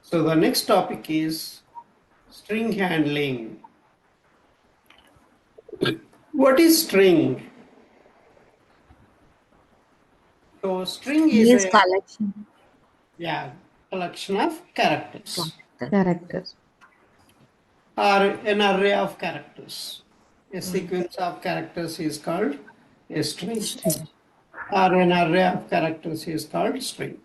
So the next topic is string handling. What is string? So string is a collection. collection of characters Characters. or an array of characters. A sequence of characters is called a string, or an array of characters is called string.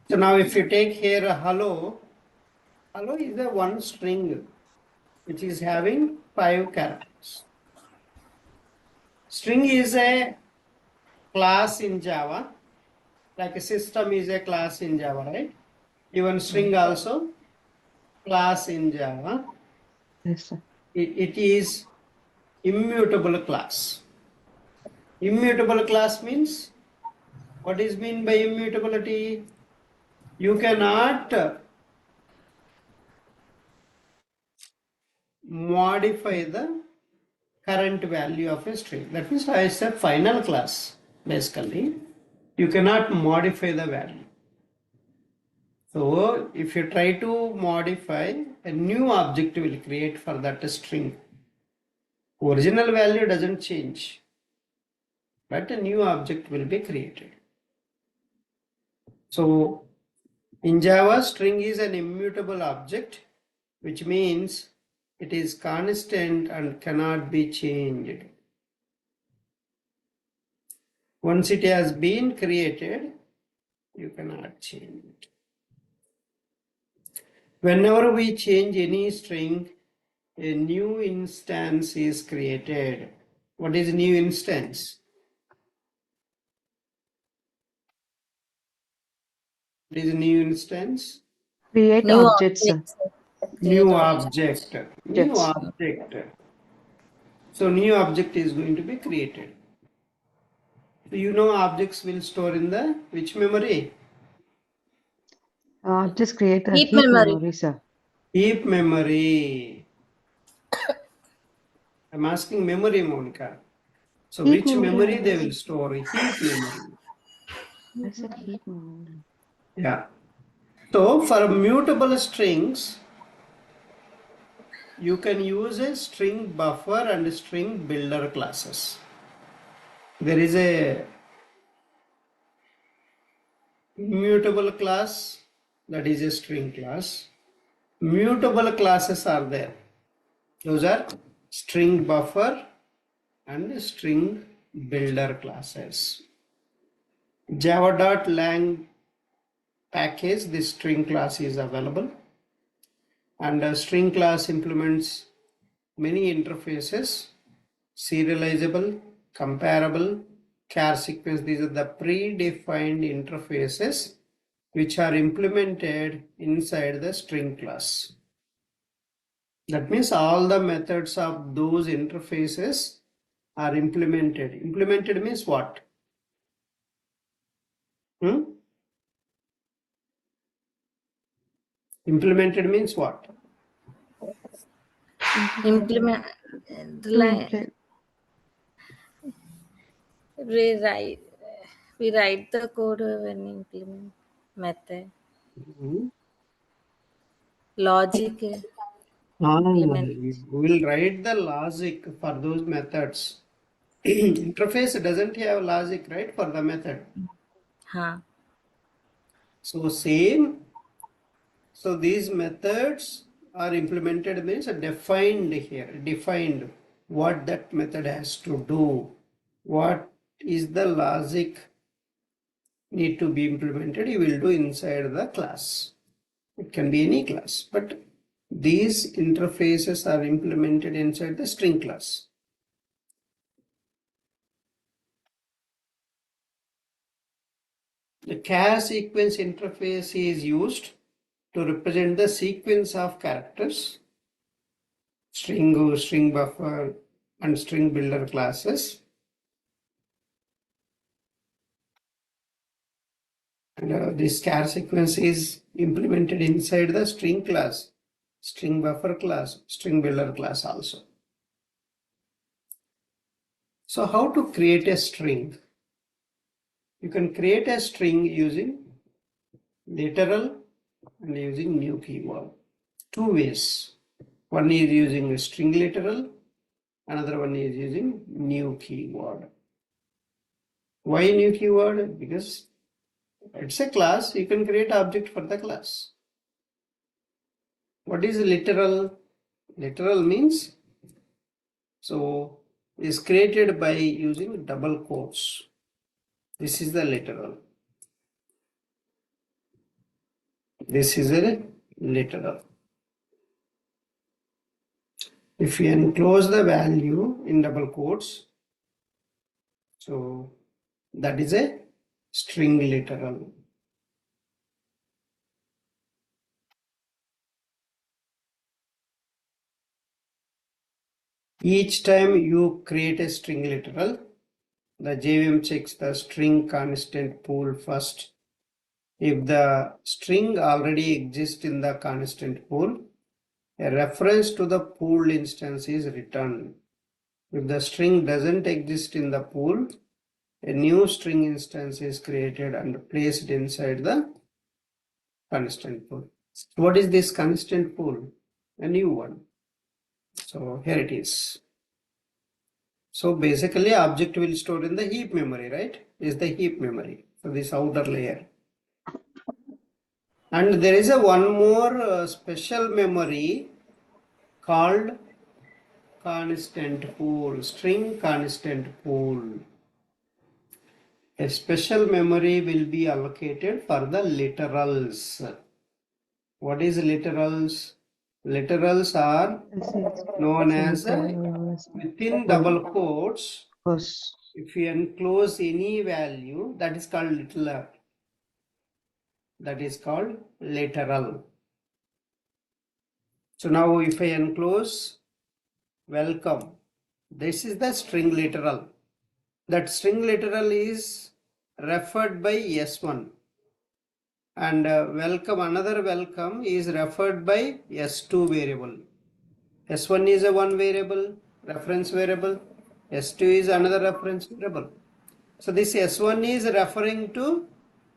So now if you take here a hello is a one string which is having 5 characters. String is a class in Java, like a system is a class in Java, right? Even string also class in Java. Yes, sir. It is immutable class. Immutable class means, what is mean by immutability? You cannot modify the current value of a string. That means it's a final class, basically. You cannot modify the value. So if you try to modify, a new object will create for that string. Original value doesn't change, but a new object will be created. So in Java, string is an immutable object, which means it is constant and cannot be changed. Once it has been created, you cannot change it. Whenever we change any string, a new instance is created. What is new instance? What is new instance? Create New objects, sir. New object. New object. So new object is going to be created. So you know objects will store in the which memory? Just create a Heap heap memory. memory, sir. Heap memory. I'm asking memory, Monica. So Heap which memory memory. they will store? Heap memory. I said heap memory. Yeah. So for mutable strings, you can use a string buffer and string builder classes. There is a immutable class, that is a string class. Mutable classes are there. Those are string buffer and string builder classes. Java.lang package, this string class is available, and a string class implements many interfaces: serializable, comparable, char sequence. These are the predefined interfaces which are implemented inside the string class. That means all the methods of those interfaces are implemented. Implemented means what? Implemented means what? Implement the line. We write the code when implement method. Logic. We will write the logic for those methods. Interface doesn't have logic, right, for the method. So same. So these methods are implemented means defined here. Defined what that method has to do. What is the logic need to be implemented, you will do inside the class. It can be any class, but these interfaces are implemented inside the string class. The char sequence interface is used to represent the sequence of characters, string, StringBuffer, and StringBuilder classes. And this char sequence is implemented inside the string class, StringBuffer class, StringBuilder class also. So how to create a string? You can create a string using literal and using new keyword. Two ways. One is using a string literal, another one is using new keyword. Why new keyword? Because it's a class, you can create object for the class. What is literal? Literal means, so is created by using double quotes. This is the literal. This is a literal. If you enclose the value in double quotes, so that is a string literal. Each time you create a string literal, the JVM checks the string constant pool first. If the string already exists in the constant pool, a reference to the pooled instance is returned. If the string doesn't exist in the pool, a new string instance is created and placed inside the constant pool. What is this constant pool? A new one. So here it is. So basically object will store in the heap memory, right? Is the heap memory for this outer layer. And there is a one more special memory called constant pool, string constant pool. A special memory will be allocated for the literals. What is literals? Literals are known as within double quotes. If you enclose any value, that is called literal. That is called literal. So now if I enclose welcome, this is the string literal. That string literal is referred by S1, and welcome, another welcome is referred by S2 variable. S1 is a one variable, reference variable. S2 is another reference variable. So this S1 is referring to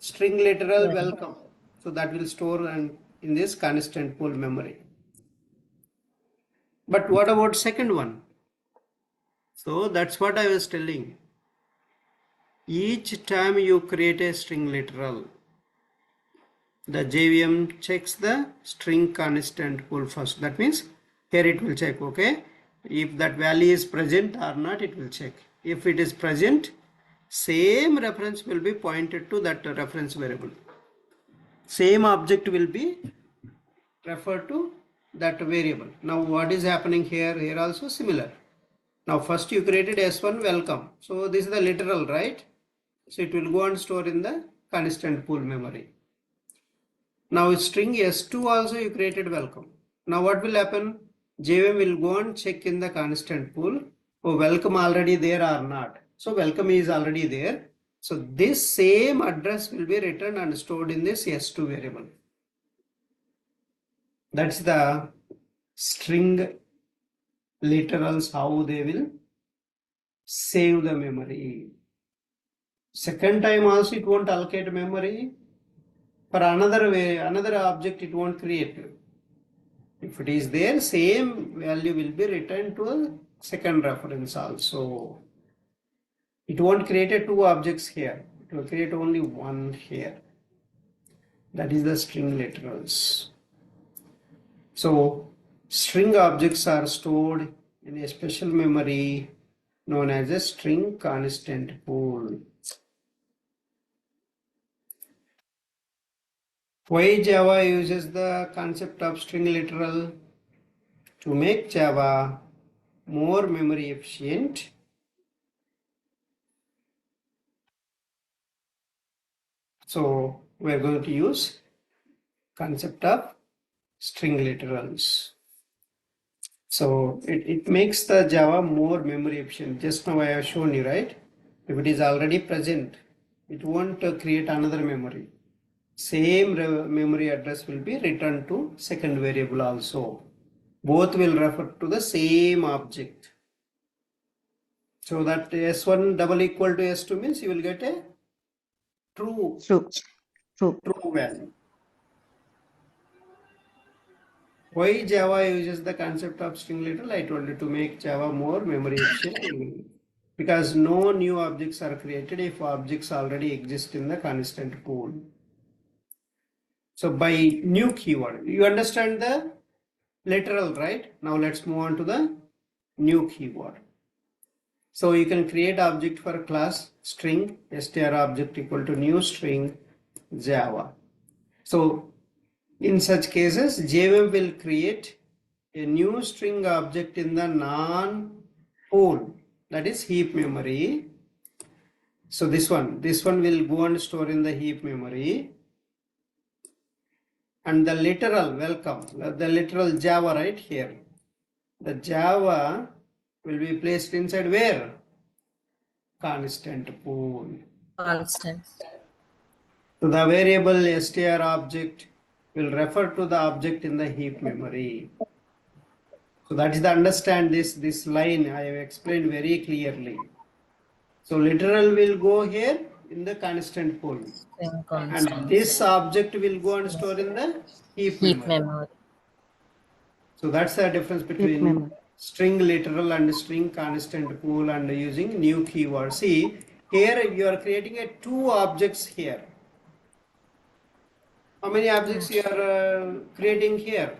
string literal welcome. So that will store and in this constant pool memory. But what about second one? So that's what I was telling. Each time you create a string literal, the JVM checks the string constant pool first. That means here it will check, okay, if that value is present or not, it will check. If it is present, same reference will be pointed to that reference variable. Same object will be referred to that variable. Now what is happening here? Here also similar. Now first you created S1 welcome. So this is the literal, right? So it will go and store in the constant pool memory. Now string S2 also you created welcome. Now what will happen? JVM will go and check in the constant pool. Oh, welcome already there or not. So welcome is already there. So this same address will be returned and stored in this S2 variable. That's the string literals, how they will save the memory. Second time also it won't allocate memory. For another way, another object it won't create. If it is there, same value will be returned to a second reference also. It won't create two objects here. It will create only one here. That is the string literals. So string objects are stored in a special memory known as a string constant pool. Why Java uses the concept of string literal? To make Java more memory efficient. So we are going to use concept of string literals. So it makes the Java more memory efficient. Just now I have shown you, right? If it is already present, it won't create another memory. Same memory address will be returned to second variable also. Both will refer to the same object. So that S1 double equal to S2 means you will get a true value. Why Java uses the concept of string literal? I told you to make Java more memory efficient because no new objects are created if objects already exist in the constant pool. So by new keyword, you understand the literal, right? Now let's move on to the new keyword. So you can create object for class string str object equal to new string Java. So in such cases, JVM will create a new string object in the non-pool, that is heap memory. So this one will go and store in the heap memory. And the literal welcome, the literal Java right here. The Java will be placed inside where? Constant pool. Constant. So the variable str object will refer to the object in the heap memory. So that is the understand this line I have explained very clearly. So literal will go here in the constant pool. String constant. And this object will go and store in the heap memory. So that's the difference between string literal and string constant pool and using new keyword. See, here you are creating a two objects here. How many objects you are creating here?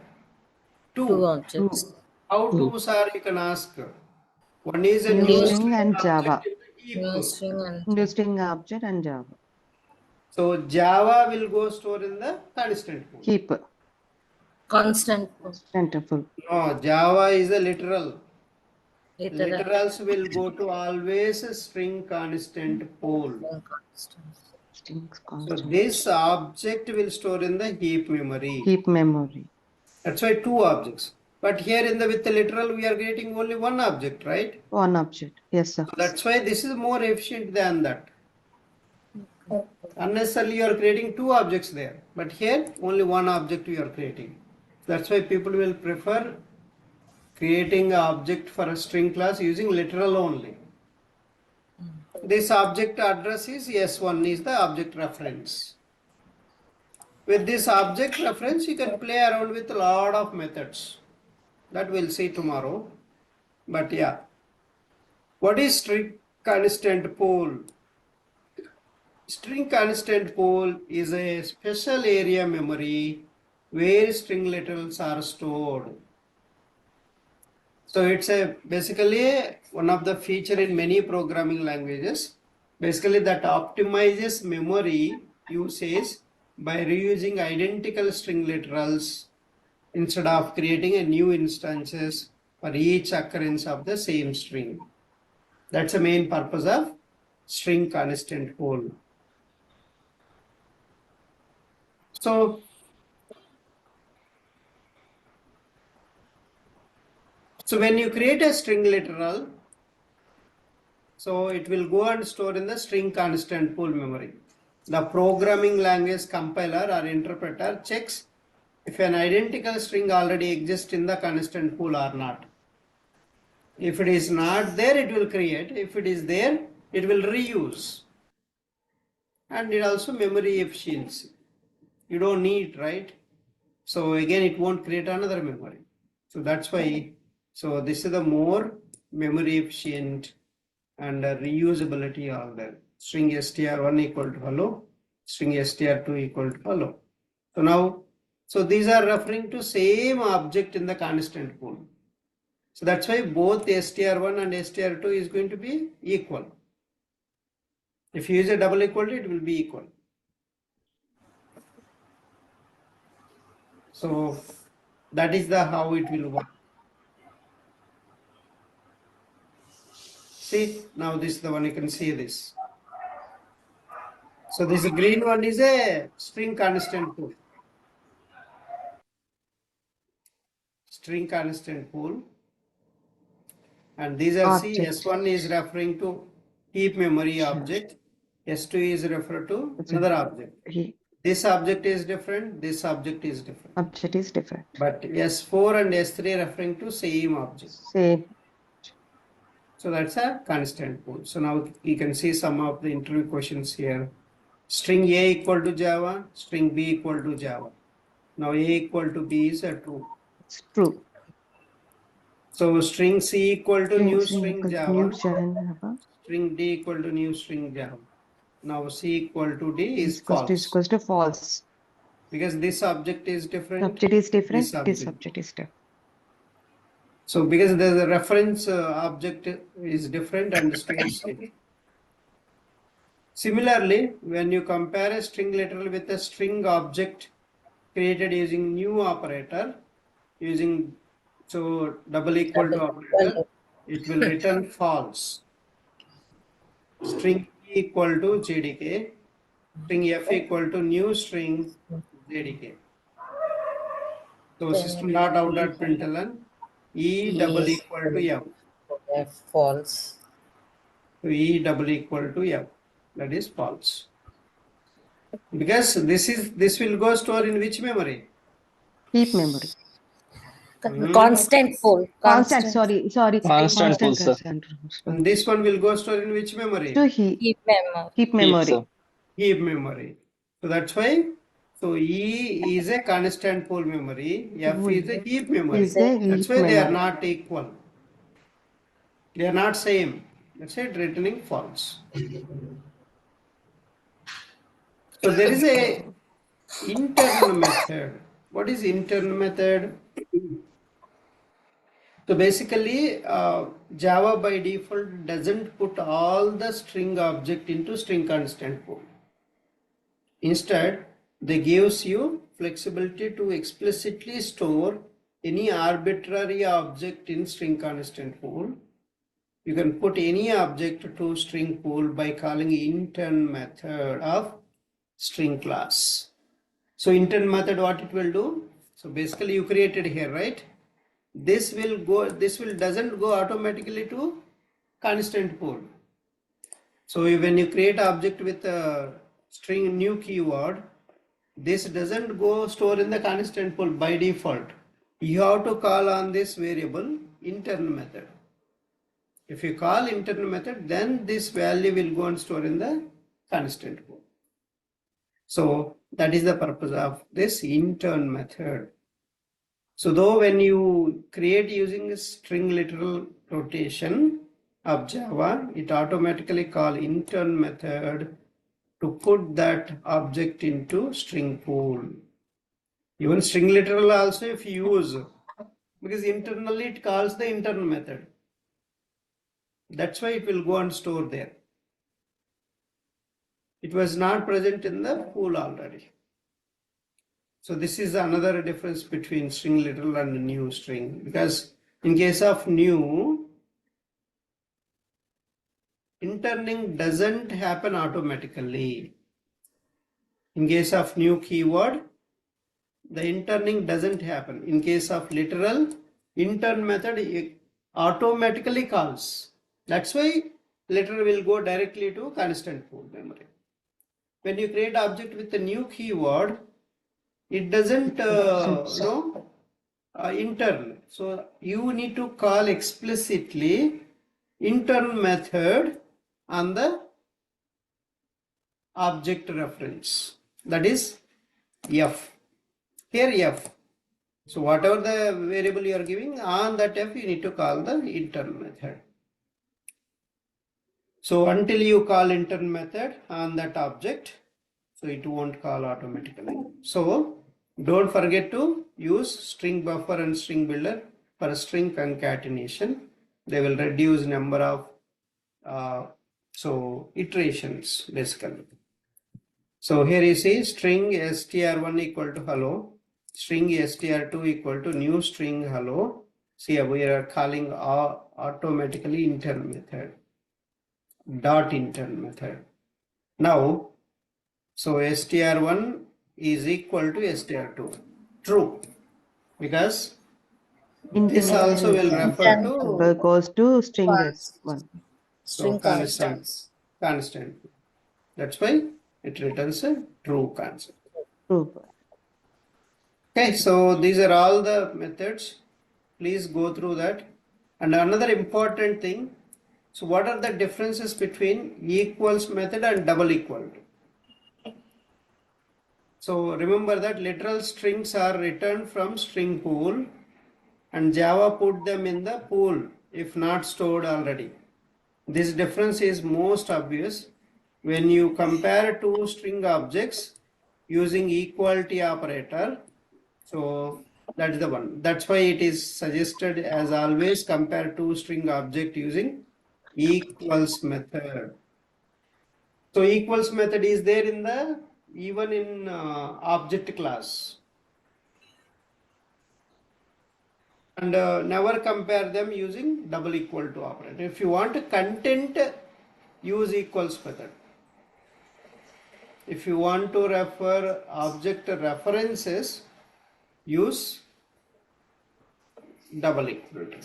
Two objects. How twos are, you can ask. One is a New new string and Java. New string and New string object and Java. So Java will go store in the constant pool. Keep. constant pool. Constant pool. No, Java is a literal. Literal. Literals will go to always a string constant pool. Strings So constant. this object will store in the heap memory. Heap memory. That's why two objects. But here in the with the literal we are creating only one object, right? One object. Yes, sir. So that's why this is more efficient than that. Unnecessarily you are creating two objects there, but here only one object you are creating. That's why people will prefer creating an object for a string class using literal only. This object address is S1 is the object reference. With this object reference you can play around with a lot of methods. That we'll see tomorrow. But yeah, what is string constant pool? String constant pool is a special area memory where string literals are stored. So it's basically one of the feature in many programming languages, basically that optimizes memory usage by reusing identical string literals instead of creating a new instances for each occurrence of the same string. That's the main purpose of string constant pool. So when you create a string literal, so it will go and store in the string constant pool memory. The programming language compiler or interpreter checks if an identical string already exists in the constant pool or not. If it is not there, it will create. If it is there, it will reuse. And it also memory efficiency. You don't need, right? So again, it won't create another memory. So that's why, so this is the more memory efficient and reusability of the string str1 equal to hello, string str2 equal to hello. So now, so these are referring to same object in the constant pool. So that's why both str1 and str2 is going to be equal. If you use a double equality, it will be equal. So that is the how it will work. See, now this is the one, you can see this. So this green one is a string constant pool. String constant pool. And these are, see, S1 is referring to heap memory object. S2 is referred to another object. This object is different, this object is different. Object is different. But S4 and S3 referring to same object. Same. So that's a constant pool. So now you can see some of the interview questions here. String A equal to Java, string B equal to Java. Now A equal to B is a true. It's true. So string C equal to new String string equal to Java. new Java. String D equal to new string Java. Now C equal to D is Equals false. to false. Because this object is different. Subject is different. This This object is different. So because the reference object is different and stores it. Similarly, when you compare a string literal with a string object created using new operator, using so double equal to operator, it will return false. String E equal to JDK, string F equal to new string JDK. So system.out.println E double equal to F. F false. So E double equal to F. That is false. Because this will go store in which memory? Heap memory. Constant pool. Constant. Sorry. Constant pool, sir. And this one will go store in which memory? To Heap memory. heap memory. Sir. Heap memory. So that's why. So E is a constant pool memory. F is a heap memory. Is a That's heap why they are memory. not equal. They are not same. That's it, returning false. So there is a intern method. What is intern method? So basically, Java by default doesn't put all the string object into string constant pool. Instead, they gives you flexibility to explicitly store any arbitrary object in string constant pool. You can put any object to string pool by calling intern method of string class. So intern method, what it will do? So basically you created here, right? This doesn't go automatically to constant pool. So when you create object with a string new keyword, this doesn't go store in the constant pool by default. You have to call on this variable intern method. If you call intern method, then this value will go and store in the constant pool. So that is the purpose of this intern method. So though when you create using a string literal rotation of Java, it automatically call intern method to put that object into string pool. Even string literal also if you use, because internally it calls the intern method. That's why it will go and store there. It was not present in the pool already. So this is another difference between string literal and new string, because in case of new, interning doesn't happen automatically. In case of new keyword, the interning doesn't happen. In case of literal, intern method it automatically calls. That's why literal will go directly to constant pool memory. When you create object with a new keyword, it doesn't intern. So you need to call explicitly intern method on the object reference. That is F. Here F. So whatever the variable you are giving, on that F you need to call the intern method. So until you call intern method on that object, so it won't call automatically. So don't forget to use StringBuffer and StringBuilder for string concatenation. They will reduce number of iterations basically. So here you see string str1 equal to hello, string str2 equal to new string hello. See, we are calling automatically intern method, dot intern method. Now, so str1 is equal to str2, true, because this also will refer to goes to string False. one. String constant. That's why it returns a true constant. True. Okay, so these are all the methods. Please go through that. And another important thing, so what are the differences between equals method and double equal? So remember that literal strings are returned from string pool and Java put them in the pool if not stored already. This difference is most obvious when you compare two string objects using equality operator. So that's the one. That's why it is suggested as always compare two string object using equals method. So equals method is there in the even in object class. And never compare them using double equal to operator. If you want content, use equals method. If you want to refer object references, use double equal to.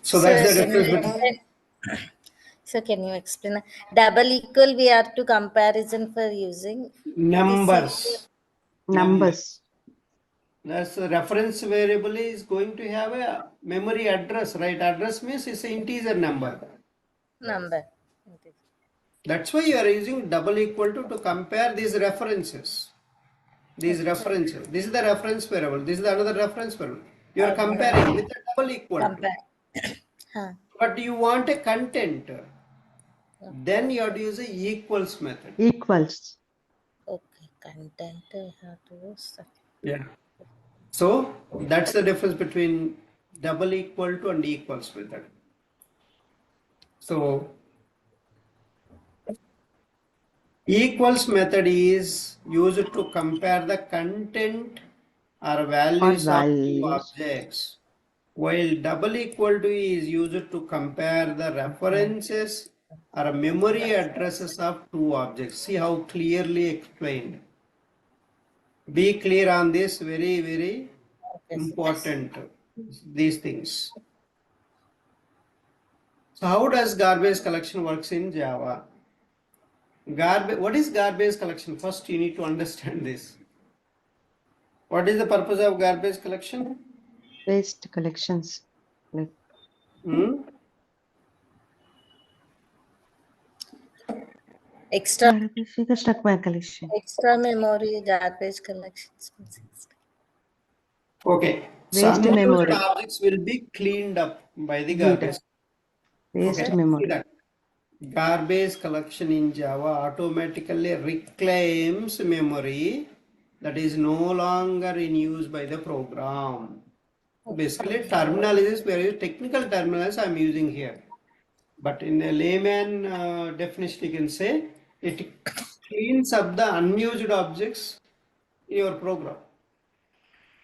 So that's the difference between So can you explain? Double equal we are to comparison for using numbers. Numbers. That's the reference variable is going to have a memory address, right? Address means it's an integer number. number. That's why you are using double equal to compare these references. These references. This is the reference variable. This is another reference variable. You are comparing with a double equal to. Compare. But you want a content. Then you have to use a equals method. Equals. Okay, content I have to use. Yeah. So that's the difference between double equal to and equals method. So equals method is used to compare the content or values of two objects, while double equal to is used to compare the references or memory addresses of two objects. See how clearly explained. Be clear on this, very, very important, these things. So how does garbage collection works in Java? What is garbage collection? First, you need to understand this. What is the purpose of garbage collection? Waste collections. Extra collection. extra memory garbage collections. Okay. Waste Some memory. objects will be cleaned up by the garbage. Waste Okay. memory. See that. Garbage collection in Java automatically reclaims memory that is no longer in use by the program. Basically, terminologies, where technical terminologies I am using here. But in a layman definition, you can say it cleans up the unused objects in your program.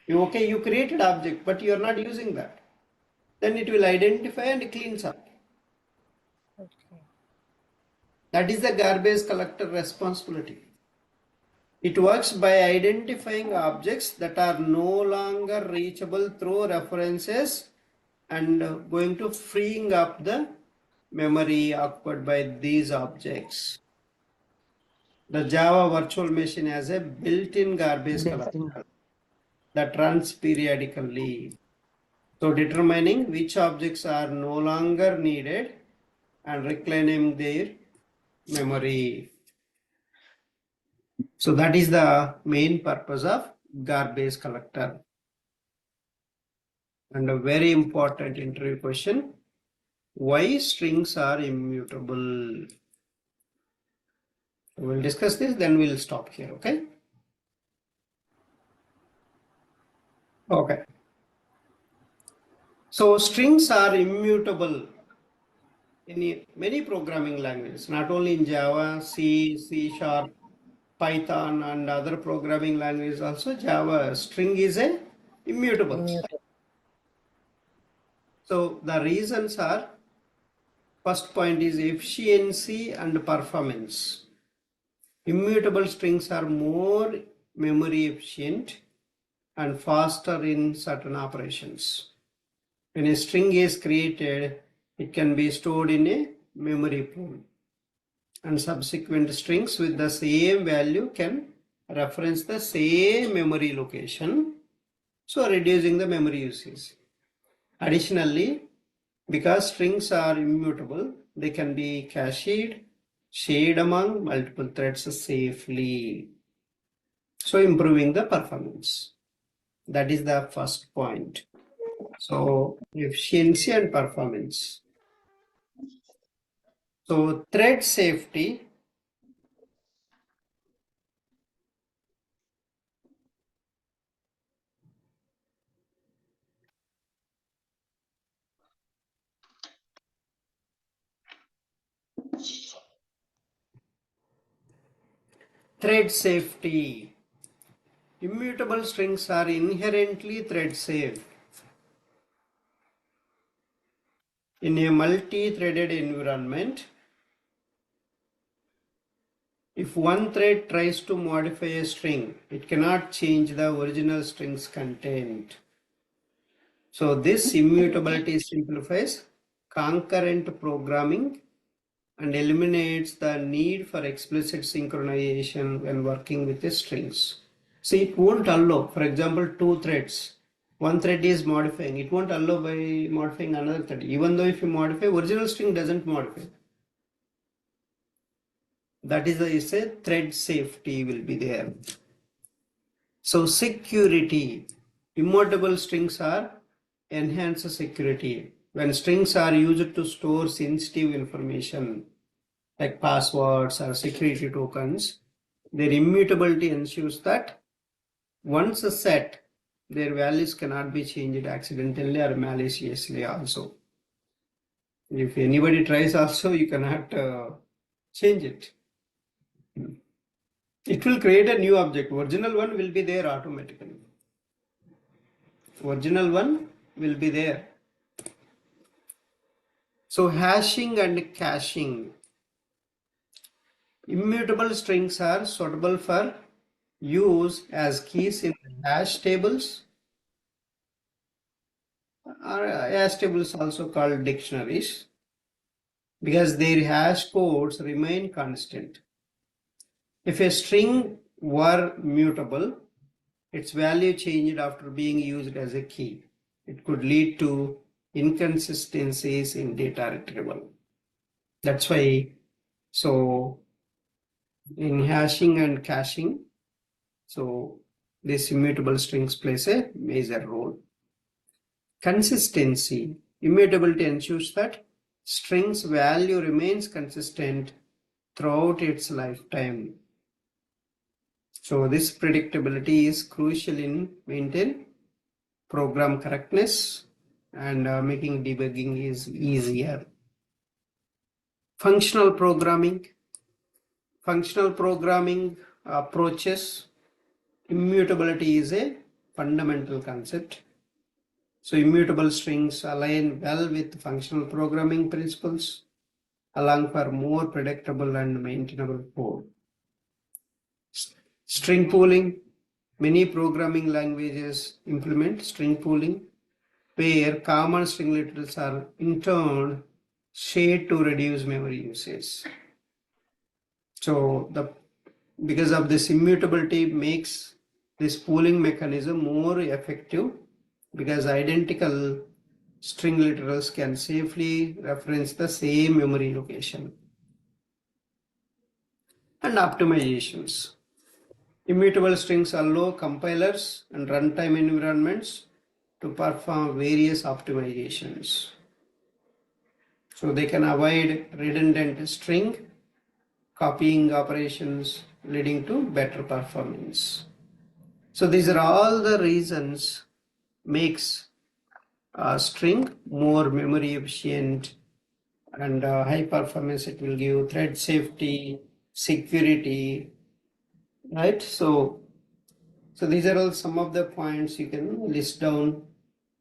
You created object, but you are not using that. Then it will identify and cleans up. Okay. That is the garbage collector responsibility. It works by identifying objects that are no longer reachable through references and going to freeing up the memory occupied by these objects. The Java virtual machine has a built-in garbage collector that runs periodically. So determining which objects are no longer needed and reclaiming their memory. So that is the main purpose of garbage collector. And a very important interview question: why strings are immutable? We'll discuss this, then we'll stop here, okay? Okay. So strings are immutable in many programming languages, not only in Java, C, C#, Python, and other programming languages also. Java string is a immutable. So the reasons are, first point is efficiency and performance. Immutable strings are more memory efficient and faster in certain operations. When a string is created, it can be stored in a memory pool, and subsequent strings with the same value can reference the same memory location, so reducing the memory usage. Additionally, because strings are immutable, they can be cached, shared among multiple threads safely. So improving the performance. That is the first point. So efficiency and performance. So thread safety. Thread safety. Immutable strings are inherently thread safe. In a multi-threaded environment, if one thread tries to modify a string, it cannot change the original string's content. So this immutability simplifies concurrent programming and eliminates the need for explicit synchronization when working with the strings. See, it won't allow, for example, two threads. One thread is modifying, it won't allow by modifying another thread. Even though if you modify, original string doesn't modify. That is why I say thread safety will be there. So security, immutable strings are enhanced security. When strings are used to store sensitive information like passwords or security tokens, their immutability ensures that once set, their values cannot be changed accidentally or maliciously also. If anybody tries also, you cannot change it. It will create a new object. Original one will be there automatically. Original one will be there. So hashing and caching. Immutable strings are suitable for use as keys in hash tables, or hash tables also called dictionaries, because their hash codes remain constant. If a string were mutable, its value changed after being used as a key. It could lead to inconsistencies in data retrieval. That's why, so in hashing and caching, so this immutable strings plays a major role. Consistency. Immutability ensures that string's value remains consistent throughout its lifetime. So this predictability is crucial in maintaining program correctness and making debugging is easier. Functional programming. Functional programming approaches. Immutability is a fundamental concept. So immutable strings align well with functional programming principles, allowing for more predictable and maintainable code. String pooling. Many programming languages implement string pooling, where common string literals are in turn shared to reduce memory usage. So because of this immutability makes this pooling mechanism more effective, because identical string literals can safely reference the same memory location. And optimizations. Immutable strings allow compilers and runtime environments to perform various optimizations. So they can avoid redundant string copying operations, leading to better performance. So these are all the reasons makes a string more memory efficient and high performance. It will give thread safety, security, right? So these are all some of the points you can list down.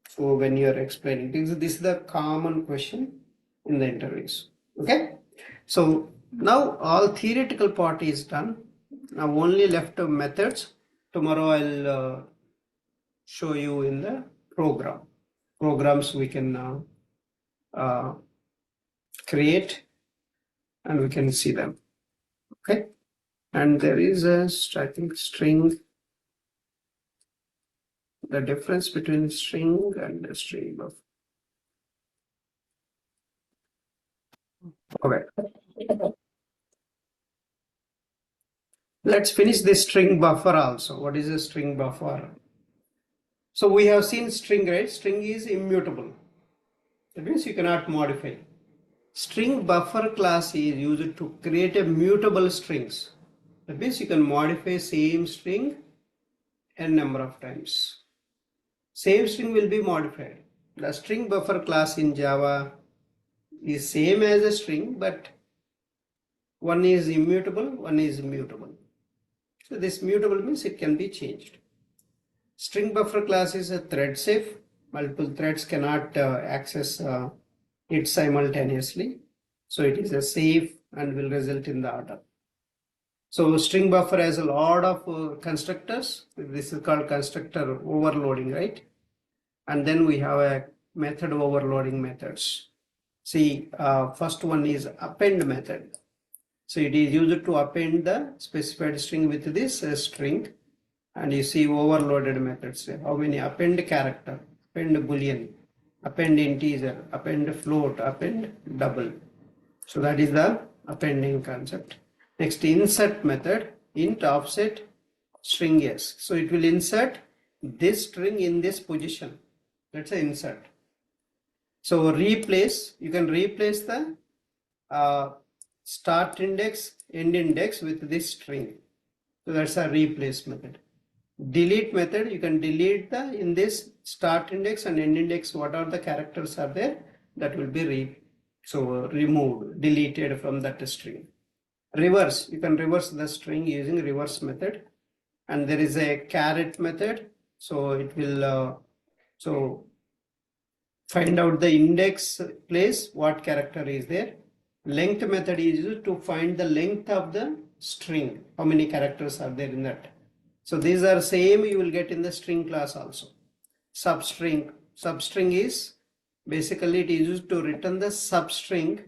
So when you are explaining, this is the common question in the interviews. Okay. So now all theoretical part is done. Now only left methods. Tomorrow I'll show you in the programs we can create and we can see them. Okay. And there is a, I think, string. The difference between string and a string of. Okay. Let's finish this string buffer also. What is a string buffer? So we have seen string, right? String is immutable. That means you cannot modify. String buffer class is used to create a mutable strings. That means you can modify same string n number of times. Same string will be modified. The string buffer class in Java is same as a string, but one is immutable, one is mutable. So this mutable means it can be changed. String buffer class is a thread safe. Multiple threads cannot access it simultaneously. So it is a safe and will result in the order. So string buffer has a lot of constructors. This is called constructor overloading, right? And then we have a method overloading methods. See, first one is append method. So it is used to append the specified string with this string. And you see overloaded methods. How many? Append character, append boolean, append integer, append float, append double. So that is the appending concept. Next, insert method, int offset string s. So it will insert this string in this position. That's an insert. So replace, you can replace the start index, end index with this string. So that's a replace method. Delete method, you can delete the in this start index and end index, what are the characters are there, that will be removed, deleted from that string. Reverse, you can reverse the string using reverse method. And there is a caret method, so it will find out the index place, what character is there. Length method is used to find the length of the string, how many characters are there in that. So these are same you will get in the string class also. Substring is basically it is used to return the substring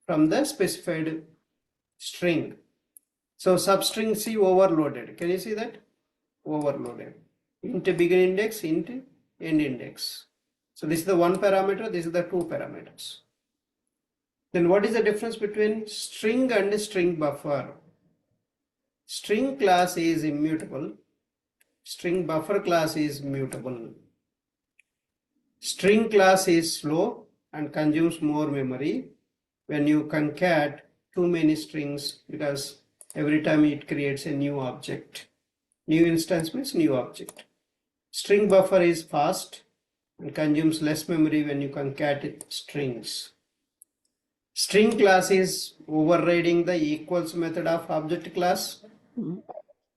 from the specified string. So substring C overloaded. Can you see that? Overloaded. Int begin index, int end index. So this is the one parameter, this is the two parameters. Then what is the difference between string and string buffer? String class is immutable. String buffer class is mutable. String class is slow and consumes more memory when you concat too many strings, because every time it creates a new object. New instance means new object. String buffer is fast and consumes less memory when you concat strings. String class is overriding the equals method of object class.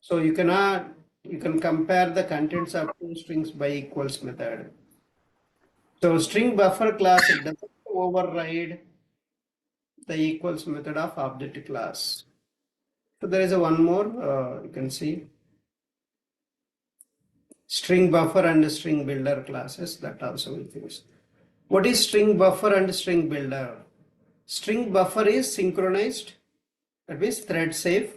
So you can compare the contents of two strings by equals method. So string buffer class doesn't override the equals method of object class. So there is a one more, you can see string buffer and string builder classes, that also will finish. What is string buffer and string builder? String buffer is synchronized, that means thread safe.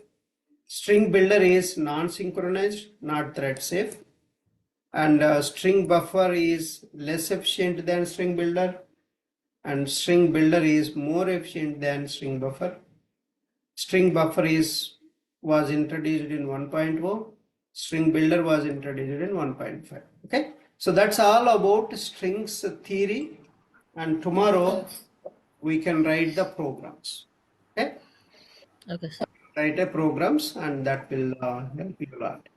String builder is non-synchronized, not thread safe. And string buffer is less efficient than string builder, and string builder is more efficient than string buffer. String buffer was introduced in 1.0. String builder was introduced in 1.5. Okay, so that's all about strings theory, and tomorrow we can write the programs. Okay, Okay, sir. write a programs, and that will help you a lot.